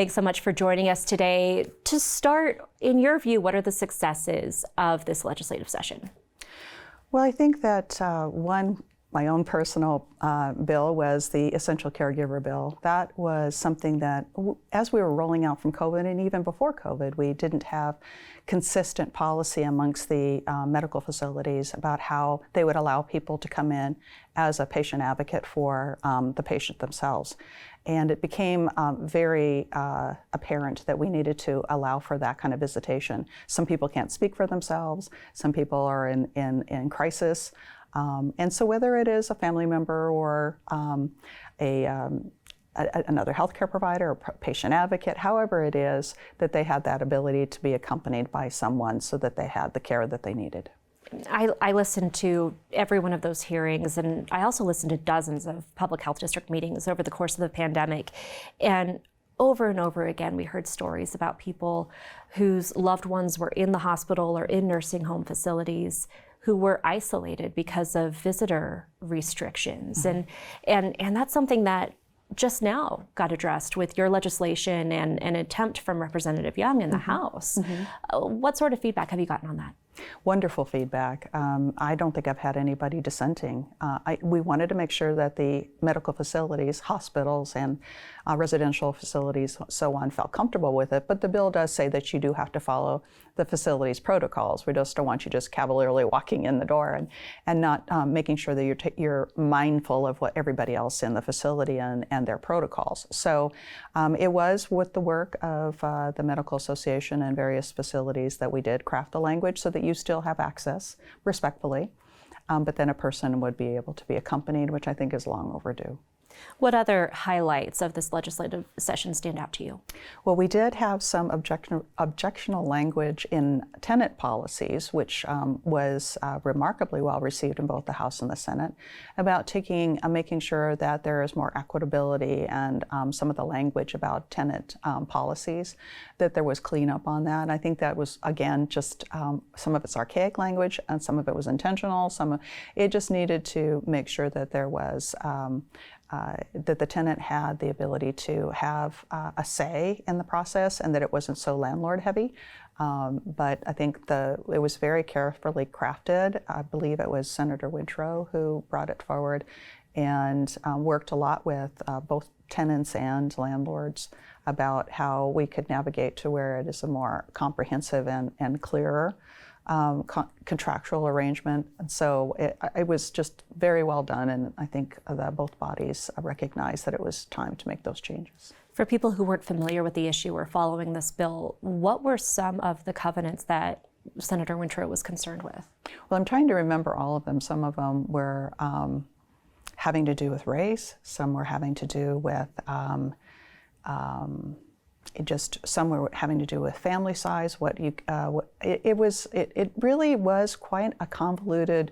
Thanks so much for joining us today. To start, in your view, what are the successes of this legislative session? Well, I think that my own personal bill was the Essential Caregiver bill. That was something that, as we were rolling out from COVID, and even before COVID, we didn't have consistent policy amongst the medical facilities about how they would allow people to come in as a patient advocate for the patient themselves. And it became very apparent that we needed to allow for that kind of visitation. Some people can't speak for themselves. Some people are in crisis. And so whether it is a family member or another healthcare provider or patient advocate, however it is, that they had that ability to be accompanied by someone so that they had the care that they needed. I listened to every one of those hearings, and I also listened to dozens of public health district meetings over the course of the pandemic. And over again, we heard stories about people whose loved ones were in the hospital or in nursing home facilities who were isolated because of visitor restrictions. Mm-hmm. And that's something that just now got addressed with your legislation and an attempt from Representative Young in the mm-hmm. House. Mm-hmm. What sort of feedback have you gotten on that? Wonderful feedback. I don't think I've had anybody dissenting. We wanted to make sure that the medical facilities, hospitals, and residential facilities, so on, felt comfortable with it. But the bill does say that you do have to follow the facility's protocols. We just don't want you just cavalierly walking in the door and not making sure that you're mindful of what everybody else in the facility and their protocols. So it was with the work of the Medical Association and various facilities that we did craft the language so that you still have access respectfully, but then a person would be able to be accompanied, which I think is long overdue. What other highlights of this legislative session stand out to you? Well, we did have some objectional language in tenant policies, which was remarkably well received in both the House and the Senate, about making sure that there is more equitability and some of the language about tenant policies, that there was cleanup on that. And I think that was, again, just some of it's archaic language and some of it was intentional. It just needed to make sure that there was that the tenant had the ability to have a say in the process and that it wasn't so landlord heavy. But I think it was very carefully crafted. I believe it was Senator Woodrow who brought it forward and worked a lot with both tenants and landlords about how we could navigate to where it is a more comprehensive and clearer contractual arrangement. And so it was just very well done, and I think that both bodies recognized that it was time to make those changes. For people who weren't familiar with the issue or following this bill, what were some of the covenants that Senator Woodrow was concerned with? Well, I'm trying to remember all of them. Some of them were having to do with race, some were having to do with some were having to do with family size. It really was quite a convoluted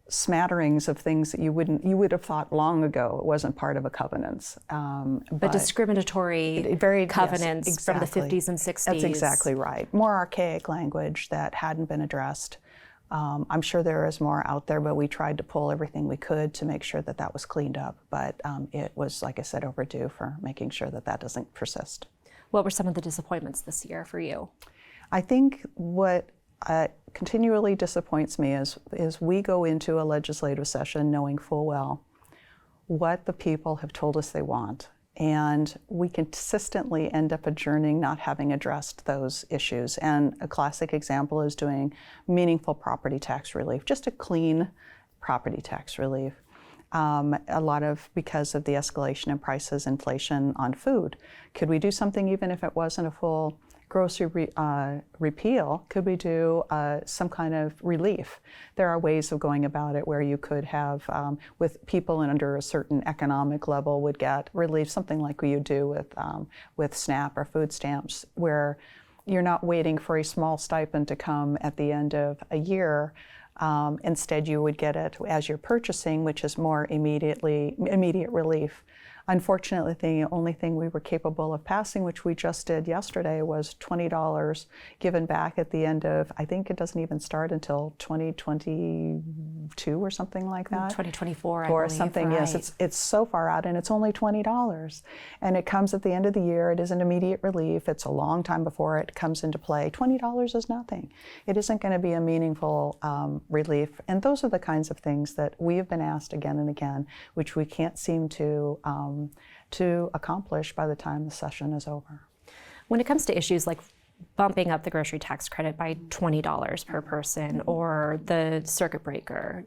smatterings of things that you would have thought long ago it wasn't part of a covenant. But discriminatory covenants, yes, exactly, from the 50s and 60s. That's exactly right. More archaic language that hadn't been addressed. I'm sure there is more out there, but we tried to pull everything we could to make sure that that was cleaned up. But it was, like I said, overdue for making sure that that doesn't persist. What were some of the disappointments this year for you? I think what continually disappoints me is we go into a legislative session knowing full well what the people have told us they want. And we consistently end up adjourning not having addressed those issues. And a classic example is doing meaningful property tax relief, just a clean property tax relief. A lot of because of the escalation in prices, inflation on food. Could we do something even if it wasn't a full grocery repeal? Could we do some kind of relief? There are ways of going about it where you could have, with people under a certain economic level would get relief, something like you do with SNAP or food stamps, where you're not waiting for a small stipend to come at the end of a year. Instead, you would get it as you're purchasing, which is more immediate relief. Unfortunately, the only thing we were capable of passing, which we just did yesterday, was $20 given back at the end of, I think it doesn't even start until 2022 or something like that. 2024, I or believe, something. right. Yes, it's so far out, and it's only $20, and it comes at the end of the year. It isn't immediate relief. It's a long time before it comes into play. $20 is nothing. It isn't going to be a meaningful relief, and those are the kinds of things that we have been asked again and again, which we can't seem to accomplish by the time the session is over. When it comes to issues like bumping up the grocery tax credit by $20 per person, or the circuit breaker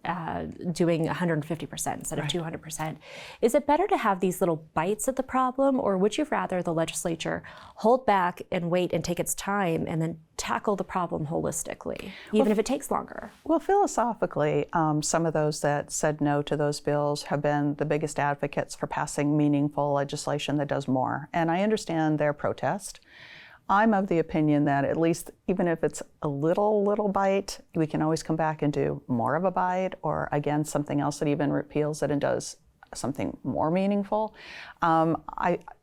doing 150% instead of 200%, is it better to have these little bites at the problem, or would you rather the legislature hold back and wait and take its time and then tackle the problem holistically, even if it takes longer? Well, philosophically, some of those that said no to those bills have been the biggest advocates for passing meaningful legislation that does more. And I understand their protest. I'm of the opinion that at least, even if it's a little bite, we can always come back and do more of a bite, or again, something else that even repeals it and does something more meaningful.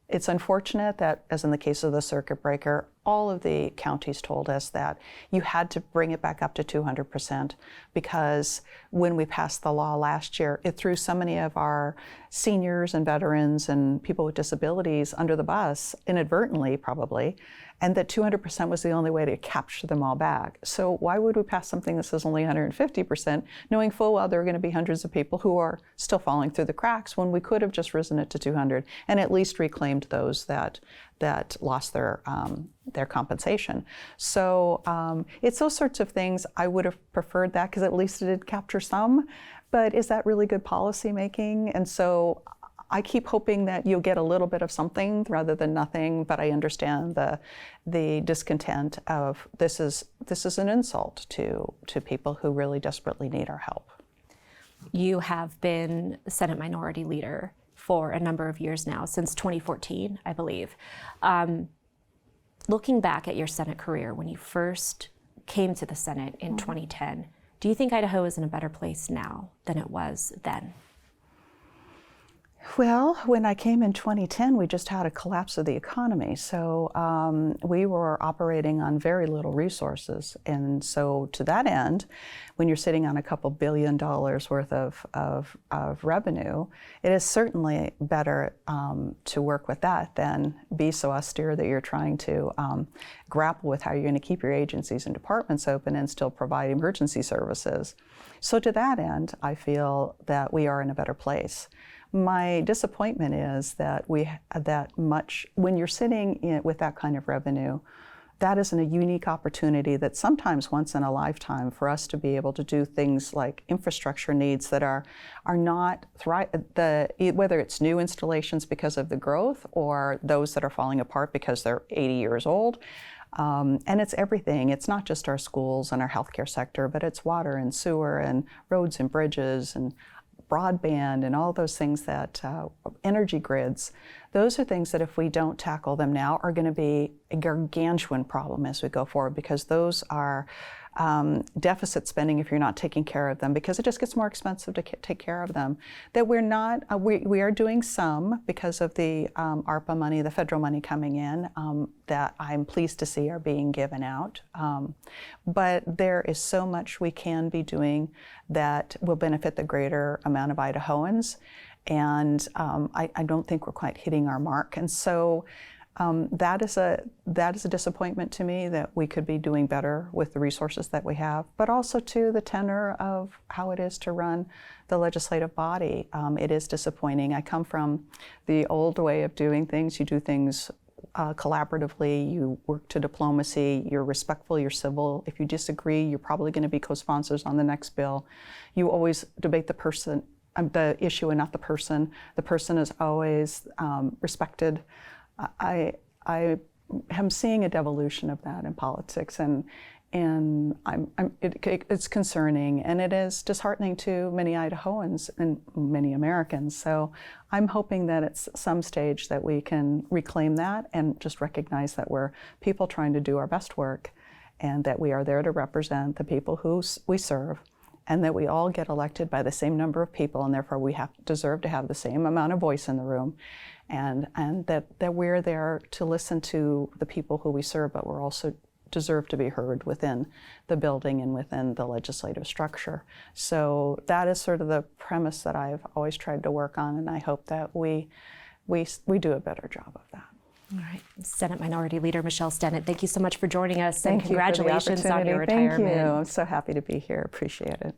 It's unfortunate that, as in the case of the circuit breaker, all of the counties told us that you had to bring it back up to 200%, because when we passed the law last year, it threw so many of our seniors and veterans and people with disabilities under the bus, inadvertently probably, and that 200% was the only way to capture them all back. So why would we pass something that says only 150%, knowing full well there are going to be hundreds of people who are still falling through the cracks, when we could have just risen it to 200 and at least reclaimed those that lost their compensation. So it's those sorts of things. I would have preferred that, because at least it did capture some, but is that really good policy making? And so I keep hoping that you'll get a little bit of something rather than nothing, but I understand the discontent of this is an insult to people who really desperately need our help. You have been Senate Minority Leader for a number of years now, since 2014, I believe. Looking back at your Senate career, when you first came to the Senate in 2010, do you think Idaho is in a better place now than it was then? Well, when I came in 2010, we just had a collapse of the economy. So we were operating on very little resources. And so to that end, when you're sitting on a couple $2 billion worth of revenue, it is certainly better to work with that than be so austere that you're trying to grapple with how you're going to keep your agencies and departments open and still provide emergency services. So to that end, I feel that we are in a better place. My disappointment is that when you're sitting with that kind of revenue, that isn't a unique opportunity that sometimes once in a lifetime for us to be able to do things like infrastructure needs that are not whether it's new installations because of the growth, or those that are falling apart because they're 80 years old. And it's everything. It's not just our schools and our healthcare sector, but it's water and sewer and roads and bridges and broadband and all those things that, energy grids. Those are things that if we don't tackle them now are going to be a gargantuan problem as we go forward, because those are deficit spending if you're not taking care of them, because it just gets more expensive to take care of them. That we're not, we are doing some because of the ARPA money, the federal money coming in, that I'm pleased to see are being given out. But there is so much we can be doing that will benefit the greater amount of Idahoans. And I don't think we're quite hitting our mark. And so that is a disappointment to me, that we could be doing better with the resources that we have, but also to the tenor of how it is to run the legislative body. It is disappointing. I come from the old way of doing things. You do things collaboratively, you work to diplomacy, you're respectful, you're civil. If you disagree, you're probably going to be co-sponsors on the next bill. You always debate the issue and not the person. The person is always respected. I am seeing a devolution of that in politics, and it's concerning, and it is disheartening to many Idahoans and many Americans. So I'm hoping that at some stage that we can reclaim that and just recognize that we're people trying to do our best work, and that we are there to represent the people who we serve, and that we all get elected by the same number of people, and therefore we deserve to have the same amount of voice in the room, and that we're there to listen to the people who we serve, but we're also deserve to be heard within the building and within the legislative structure. So that is sort of the premise that I've always tried to work on, and I hope that we do a better job of that. All right. Senate Minority Leader Michelle Stennett, thank you so much for joining us, Thank and congratulations you for the on your opportunity. retirement. Thank you. I'm so happy to be here. Appreciate it.